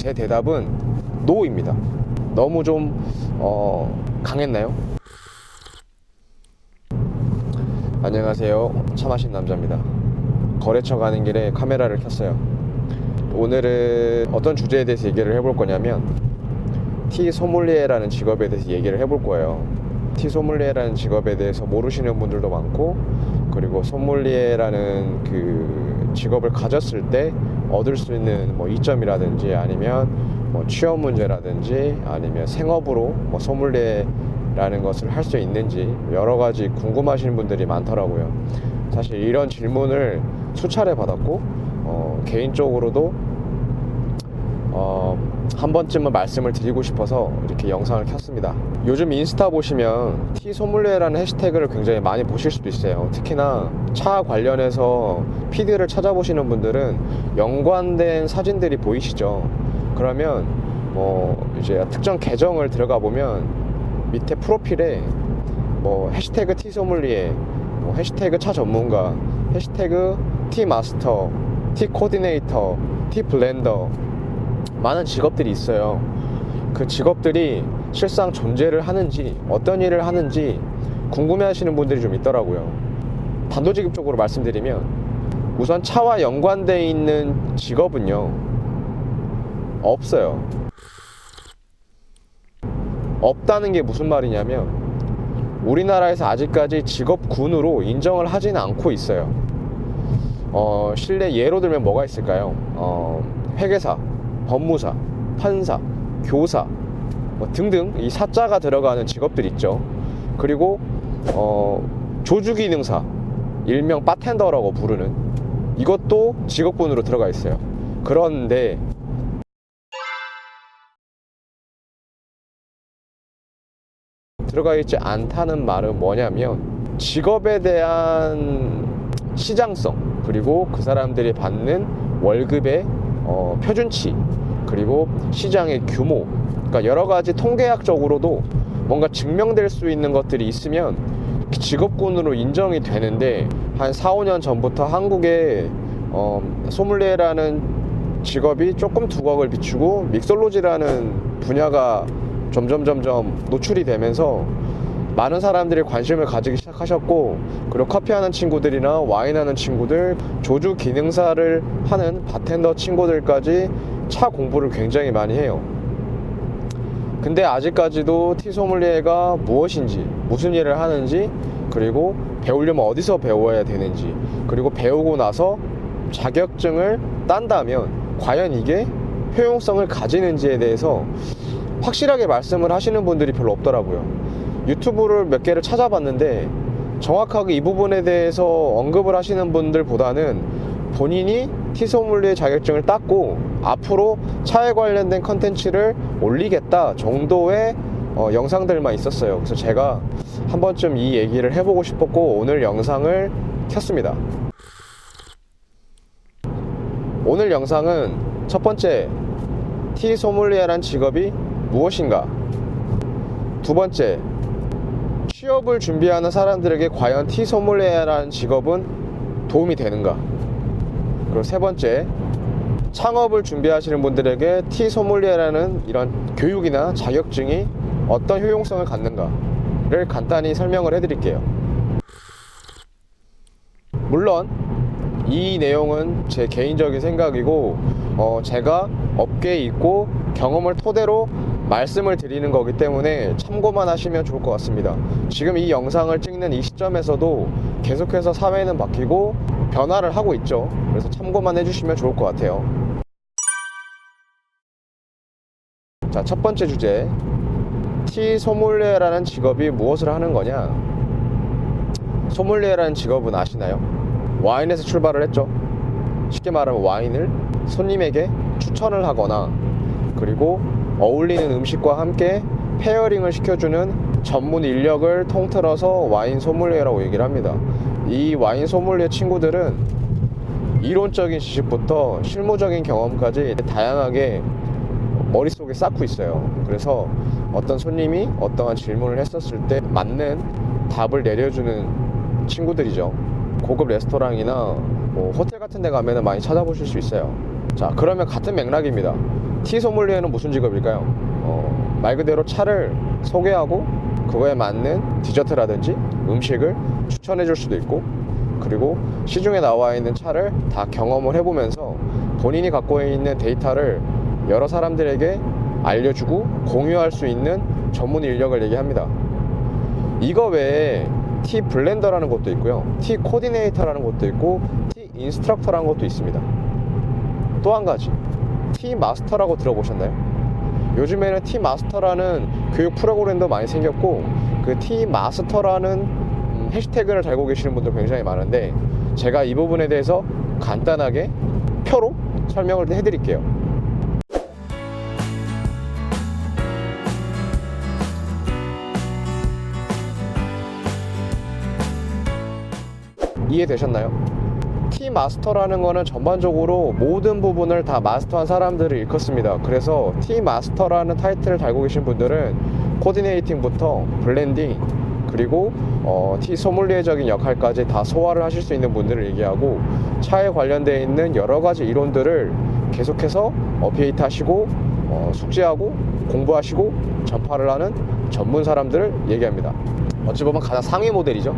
제 대답은 노입니다. 너무 좀 강했나요? 안녕하세요, 차 마신 남자입니다. 거래처 가는 길에 카메라를 켰어요. 오늘은 어떤 주제에 대해서 얘기를 해볼 거냐면 티 소믈리에라는 직업에 대해서 얘기를 해볼 거예요. 티 소믈리에라는 직업에 대해서 모르시는 분들도 많고, 그리고 소믈리에라는 그 직업을 가졌을 때 얻을 수 있는 뭐 이점이라든지 아니면 뭐 취업 문제라든지 아니면 생업으로 뭐 소믈리에라는 것을 할 수 있는지 여러 가지 궁금하신 분들이 많더라고요. 사실 이런 질문을 수차례 받았고 개인적으로도 한 번쯤은 말씀을 드리고 싶어서 이렇게 영상을 켰습니다. 요즘 인스타 보시면 티 소믈리에라는 해시태그를 굉장히 많이 보실 수도 있어요. 특히나 차 관련해서 피드를 찾아보시는 분들은 연관된 사진들이 보이시죠. 그러면 이제 특정 계정을 들어가 보면 밑에 프로필에 뭐 해시태그 티 소믈리에, 뭐 해시태그 차 전문가, 해시태그 티 마스터, 티 코디네이터, 티 블렌더, 많은 직업들이 있어요. 그 직업들이 실상 존재를 하는지, 어떤 일을 하는지 궁금해 하시는 분들이 좀 있더라고요. 단도직입적으로 말씀드리면 우선 차와 연관되어 있는 직업은요, 없어요. 없다는 게 무슨 말이냐면 우리나라에서 아직까지 직업군으로 인정을 하지는 않고 있어요. 실내 예로 들면 뭐가 있을까요? 회계사, 법무사, 판사, 교사 뭐 등등 이 사자가 들어가는 직업들 있죠. 그리고 조주기능사, 일명 바텐더라고 부르는 이것도 직업군으로 들어가 있어요. 그런데 들어가 있지 않다는 말은 뭐냐면 직업에 대한 시장성, 그리고 그 사람들이 받는 월급의 표준치, 그리고 시장의 규모, 그러니까 여러 가지 통계학적으로도 뭔가 증명될 수 있는 것들이 있으면 직업군으로 인정이 되는데, 한 4, 5년 전부터 한국에 소믈리에라는 직업이 조금 두각을 비추고 믹솔로지라는 분야가 점점 노출이 되면서 많은 사람들이 관심을 가지기 시작하셨고, 그리고 커피하는 친구들이나 와인하는 친구들, 조주 기능사를 하는 바텐더 친구들까지 차 공부를 굉장히 많이 해요. 근데 아직까지도 티 소믈리에가 무엇인지, 무슨 일을 하는지, 그리고 배우려면 어디서 배워야 되는지, 그리고 배우고 나서 자격증을 딴다면 과연 이게 효용성을 가지는지에 대해서 확실하게 말씀을 하시는 분들이 별로 없더라고요. 유튜브를 몇 개를 찾아봤는데 정확하게 이 부분에 대해서 언급을 하시는 분들보다는 본인이 티 소믈리에 자격증을 땄고 앞으로 차에 관련된 컨텐츠를 올리겠다 정도의 영상들만 있었어요. 그래서 제가 한 번쯤 이 얘기를 해보고 싶었고 오늘 영상을 켰습니다. 오늘 영상은 첫 번째, 티 소믈리에란 직업이 무엇인가? 두 번째, 취업을 준비하는 사람들에게 과연 티 소믈리에라는 직업은 도움이 되는가? 그리고 세 번째, 창업을 준비하시는 분들에게 티 소믈리에라는 이런 교육이나 자격증이 어떤 효용성을 갖는가를 간단히 설명을 해드릴게요. 물론 이 내용은 제 개인적인 생각이고 제가 업계에 있고 경험을 토대로 말씀을 드리는 거기 때문에 참고만 하시면 좋을 것 같습니다. 지금 이 영상을 찍는 이 시점에서도 계속해서 사회는 바뀌고 변화를 하고 있죠. 그래서 참고만 해주시면 좋을 것 같아요. 자, 첫 번째 주제, 티 소믈리에라는 직업이 무엇을 하는 거냐? 소믈리에라는 직업은 아시나요? 와인에서 출발을 했죠. 쉽게 말하면 와인을 손님에게 추천을 하거나, 그리고 어울리는 음식과 함께 페어링을 시켜주는 전문 인력을 통틀어서 와인 소믈리에라고 얘기를 합니다. 이 와인 소믈리에 친구들은 이론적인 지식부터 실무적인 경험까지 다양하게 머릿속에 쌓고 있어요. 그래서 어떤 손님이 어떠한 질문을 했었을 때 맞는 답을 내려주는 친구들이죠. 고급 레스토랑이나 뭐 호텔 같은 데 가면 많이 찾아보실 수 있어요. 자, 그러면 같은 맥락입니다. 티 소믈리에는 무슨 직업일까요? 말 그대로 차를 소개하고 그거에 맞는 디저트라든지 음식을 추천해 줄 수도 있고, 그리고 시중에 나와 있는 차를 다 경험을 해보면서 본인이 갖고 있는 데이터를 여러 사람들에게 알려주고 공유할 수 있는 전문 인력을 얘기합니다. 이거 외에 티 블렌더라는 것도 있고요, 티 코디네이터라는 것도 있고, 티 인스트럭터라는 것도 있습니다. 또 한 가지, 티 마스터라고 들어보셨나요? 요즘에는 티 마스터라는 교육 프로그램도 많이 생겼고, 그 티 마스터라는 해시태그를 달고 계시는 분들 굉장히 많은데, 제가 이 부분에 대해서 간단하게 표로 설명을 해드릴게요. 이해되셨나요? 티 마스터라는 거는 전반적으로 모든 부분을 다 마스터한 사람들을 일컫습니다. 그래서 티 마스터라는 타이틀을 달고 계신 분들은 코디네이팅부터 블렌딩, 그리고 티 소믈리에적인 역할까지 다 소화를 하실 수 있는 분들을 얘기하고, 차에 관련되어 있는 여러 가지 이론들을 계속해서 업데이트 하시고 숙지하고 공부하시고 전파를 하는 전문 사람들을 얘기합니다. 어찌 보면 가장 상위 모델이죠.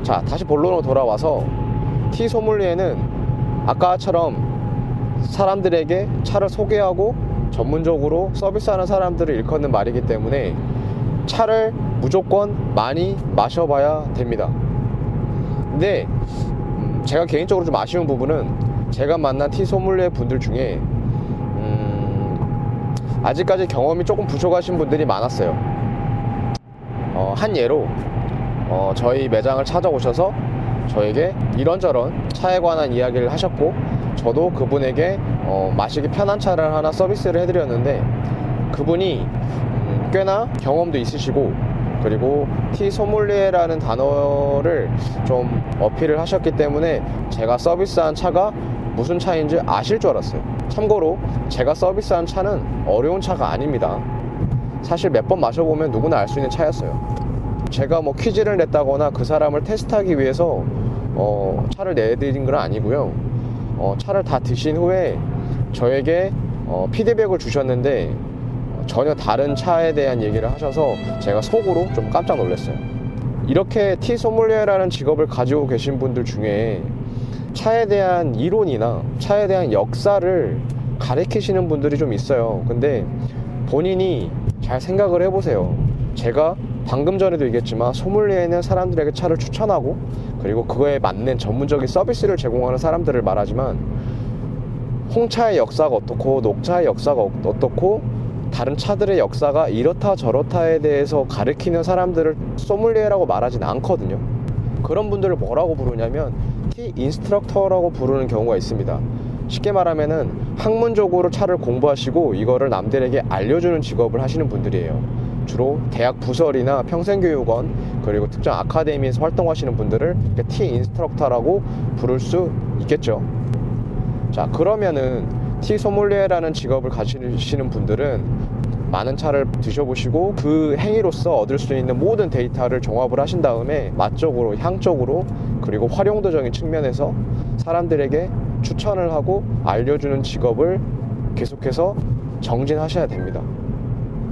자, 다시 본론으로 돌아와서 티 소믈리에는 아까처럼 사람들에게 차를 소개하고 전문적으로 서비스하는 사람들을 일컫는 말이기 때문에 차를 무조건 많이 마셔봐야 됩니다. 근데 제가 개인적으로 좀 아쉬운 부분은, 제가 만난 티 소믈리에 분들 중에 아직까지 경험이 조금 부족하신 분들이 많았어요. 한 예로 저희 매장을 찾아오셔서 저에게 이런저런 차에 관한 이야기를 하셨고, 저도 그분에게 마시기 편한 차를 하나 서비스를 해드렸는데, 그분이 꽤나 경험도 있으시고, 그리고 티 소믈리에라는 단어를 좀 어필을 하셨기 때문에 제가 서비스한 차가 무슨 차인지 아실 줄 알았어요. 참고로 제가 서비스한 차는 어려운 차가 아닙니다. 사실 몇 번 마셔보면 누구나 알 수 있는 차였어요. 제가 뭐 퀴즈를 냈다거나 그 사람을 테스트하기 위해서 차를 내드린 건 아니고요. 차를 다 드신 후에 저에게 피드백을 주셨는데 전혀 다른 차에 대한 얘기를 하셔서 제가 속으로 좀 깜짝 놀랐어요. 이렇게 티 소믈리에라는 직업을 가지고 계신 분들 중에 차에 대한 이론이나 차에 대한 역사를 가르치시는 분들이 좀 있어요. 근데 본인이 잘 생각을 해보세요. 제가 방금 전에도 얘기했지만 소믈리에는 사람들에게 차를 추천하고, 그리고 그거에 맞는 전문적인 서비스를 제공하는 사람들을 말하지만, 홍차의 역사가 어떻고 녹차의 역사가 어떻고 다른 차들의 역사가 이렇다 저렇다에 대해서 가르치는 사람들을 소믈리에라고 말하진 않거든요. 그런 분들을 뭐라고 부르냐면 티 인스트럭터라고 부르는 경우가 있습니다. 쉽게 말하면은 학문적으로 차를 공부하시고 이거를 남들에게 알려주는 직업을 하시는 분들이에요. 주로 대학 부설이나 평생교육원, 그리고 특정 아카데미에서 활동하시는 분들을 티 인스트럭터라고 부를 수 있겠죠. 자, 그러면은 티 소믈리에라는 직업을 가지시는 분들은 많은 차를 드셔보시고 그 행위로서 얻을 수 있는 모든 데이터를 종합을 하신 다음에 맛적으로, 향적으로, 그리고 활용도적인 측면에서 사람들에게 추천을 하고 알려주는 직업을 계속해서 정진하셔야 됩니다.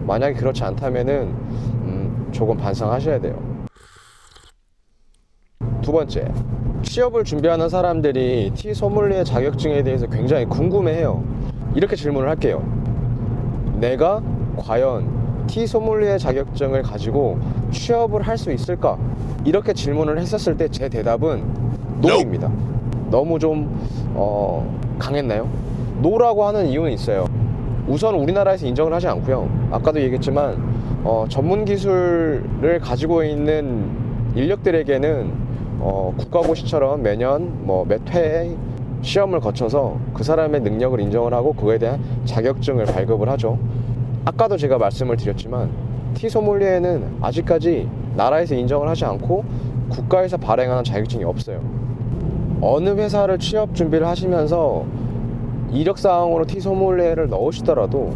만약에 그렇지 않다면은 조금 반성하셔야 돼요. 두 번째, 취업을 준비하는 사람들이 티 소믈리에 자격증에 대해서 굉장히 궁금해해요. 이렇게 질문을 할게요. 내가 과연 티 소믈리에 자격증을 가지고 취업을 할 수 있을까? 이렇게 질문을 했었을 때 제 대답은 노입니다. 너무 좀 강했나요? 노라고 하는 이유는 있어요. 우선 우리나라에서 인정을 하지 않고요. 아까도 얘기했지만 전문 기술을 가지고 있는 인력들에게는 국가고시처럼 매년 몇 회 시험을 거쳐서 그 사람의 능력을 인정을 하고 그거에 대한 자격증을 발급을 하죠. 아까도 제가 말씀을 드렸지만 티 소믈리에는 아직까지 나라에서 인정을 하지 않고 국가에서 발행하는 자격증이 없어요. 어느 회사를 취업 준비를 하시면서 이력사항으로 티 소믈리에를 넣으시더라도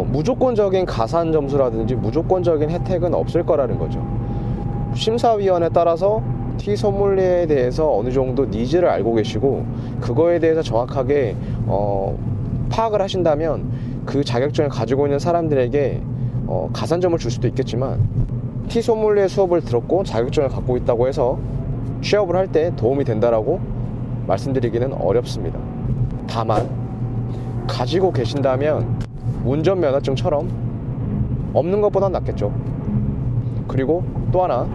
무조건적인 가산 점수라든지 무조건적인 혜택은 없을 거라는 거죠. 심사위원에 따라서 티 소믈리에에 대해서 어느 정도 니즈를 알고 계시고 그거에 대해서 정확하게 파악을 하신다면 그 자격증을 가지고 있는 사람들에게 가산점을 줄 수도 있겠지만, 티 소믈리에 수업을 들었고 자격증을 갖고 있다고 해서 취업을 할 때 도움이 된다라고 말씀드리기는 어렵습니다. 다만 가지고 계신다면 운전면허증처럼 없는 것보단 낫겠죠. 그리고 또 하나,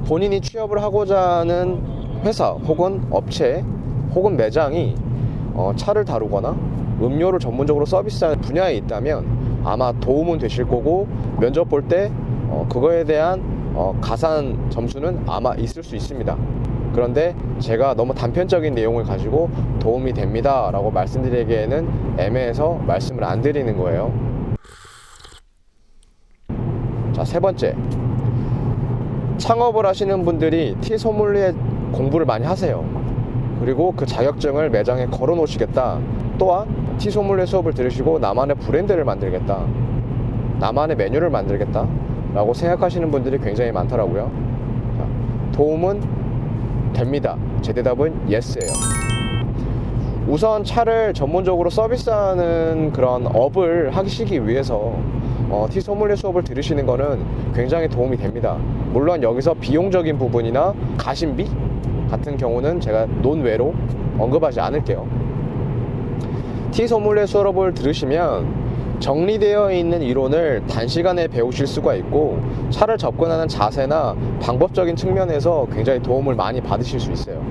본인이 취업을 하고자 하는 회사 혹은 업체 혹은 매장이 차를 다루거나 음료를 전문적으로 서비스하는 분야에 있다면 아마 도움은 되실 거고, 면접 볼 때 그거에 대한 가산 점수는 아마 있을 수 있습니다. 그런데 제가 너무 단편적인 내용을 가지고 도움이 됩니다 라고 말씀드리기에는 애매해서 말씀을 안 드리는 거예요. 자, 세 번째, 창업을 하시는 분들이 티 소믈리에 공부를 많이 하세요. 그리고 그 자격증을 매장에 걸어 놓으시겠다. 또한 티 소믈리에 수업을 들으시고 나만의 브랜드를 만들겠다, 나만의 메뉴를 만들겠다 라고 생각하시는 분들이 굉장히 많더라고요. 자, 도움은 됩니다. 제 대답은 예스예요. 우선 차를 전문적으로 서비스하는 그런 업을 하시기 위해서 티 소믈리에 수업을 들으시는 거는 굉장히 도움이 됩니다. 물론 여기서 비용적인 부분이나 가심비 같은 경우는 제가 논외로 언급하지 않을게요. 티 소믈리에 수업을 들으시면 정리되어 있는 이론을 단시간에 배우실 수가 있고, 차를 접근하는 자세나 방법적인 측면에서 굉장히 도움을 많이 받으실 수 있어요.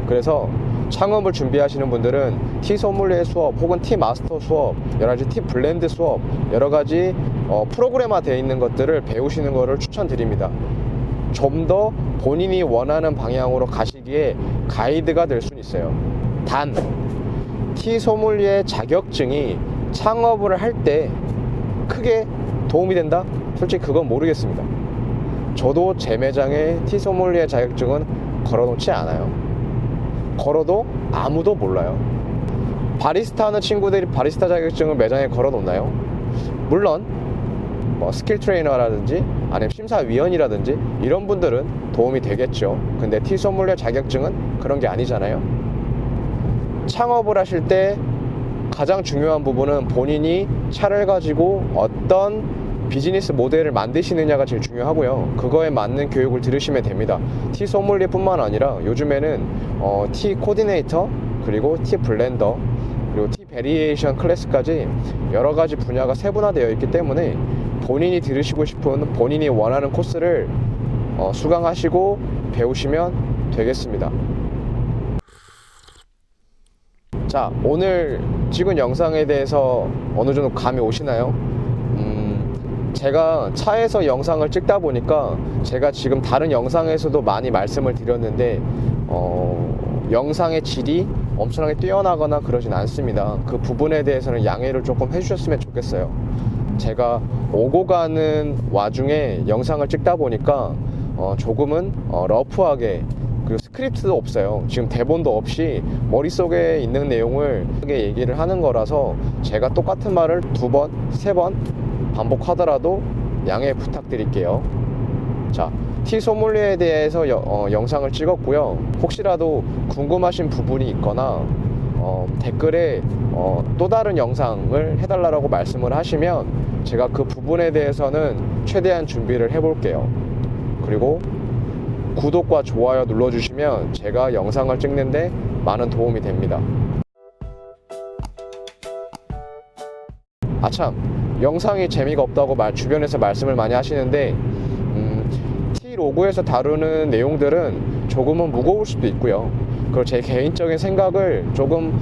그래서 창업을 준비하시는 분들은 티 소믈리에 수업 혹은 티 마스터 수업, 여러가지 티 블렌드 수업, 여러가지 프로그램화 되어 있는 것들을 배우시는 것을 추천드립니다. 좀 더 본인이 원하는 방향으로 가시기에 가이드가 될 수는 있어요. 단, 티 소믈리에 자격증이 창업을 할 때 크게 도움이 된다? 솔직히 그건 모르겠습니다. 저도 제 매장에 티 소믈리에 자격증은 걸어놓지 않아요. 걸어도 아무도 몰라요. 바리스타 하는 친구들이 바리스타 자격증을 매장에 걸어놓나요? 물론 뭐 스킬 트레이너라든지 아니면 심사위원이라든지 이런 분들은 도움이 되겠죠. 근데 티 소믈리에 자격증은 그런 게 아니잖아요. 창업을 하실 때 가장 중요한 부분은 본인이 차를 가지고 어떤 비즈니스 모델을 만드시느냐가 제일 중요하고요. 그거에 맞는 교육을 들으시면 됩니다. 티 소믈리에 뿐만 아니라 요즘에는 티 코디네이터, 그리고 티 블렌더, 그리고 티 베리에이션 클래스까지 여러 가지 분야가 세분화되어 있기 때문에 본인이 들으시고 싶은, 본인이 원하는 코스를 수강하시고 배우시면 되겠습니다. 자, 오늘 찍은 영상에 대해서 어느 정도 감이 오시나요? 제가 차에서 영상을 찍다 보니까 제가 지금 다른 영상에서도 많이 말씀을 드렸는데 영상의 질이 엄청나게 뛰어나거나 그러진 않습니다. 그 부분에 대해서는 양해를 조금 해주셨으면 좋겠어요. 제가 오고 가는 와중에 영상을 찍다 보니까 조금은 러프하게, 그리고 스크립트도 없어요. 지금 대본도 없이 머릿속에 있는 내용을 얘기를 하는 거라서 제가 똑같은 말을 2번, 3번 반복하더라도 양해 부탁드릴게요. 자, 티 소믈리에에 대해서 영상을 찍었고요. 혹시라도 궁금하신 부분이 있거나 댓글에 또 다른 영상을 해달라고 말씀을 하시면 제가 그 부분에 대해서는 최대한 준비를 해볼게요. 그리고 구독과 좋아요 눌러주시면 제가 영상을 찍는데 많은 도움이 됩니다. 아참, 영상이 재미가 없다고 주변에서 말씀을 많이 하시는데 T 로그에서 다루는 내용들은 조금은 무거울 수도 있고요. 그리고 제 개인적인 생각을 조금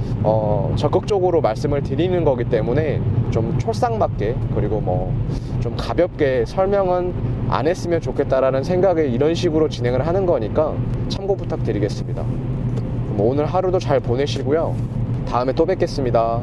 적극적으로 말씀을 드리는 거기 때문에 좀 촐싹맞게, 그리고 뭐 좀 가볍게 설명은 안 했으면 좋겠다라는 생각에 이런 식으로 진행을 하는 거니까 참고 부탁드리겠습니다. 그럼 오늘 하루도 잘 보내시고요. 다음에 또 뵙겠습니다.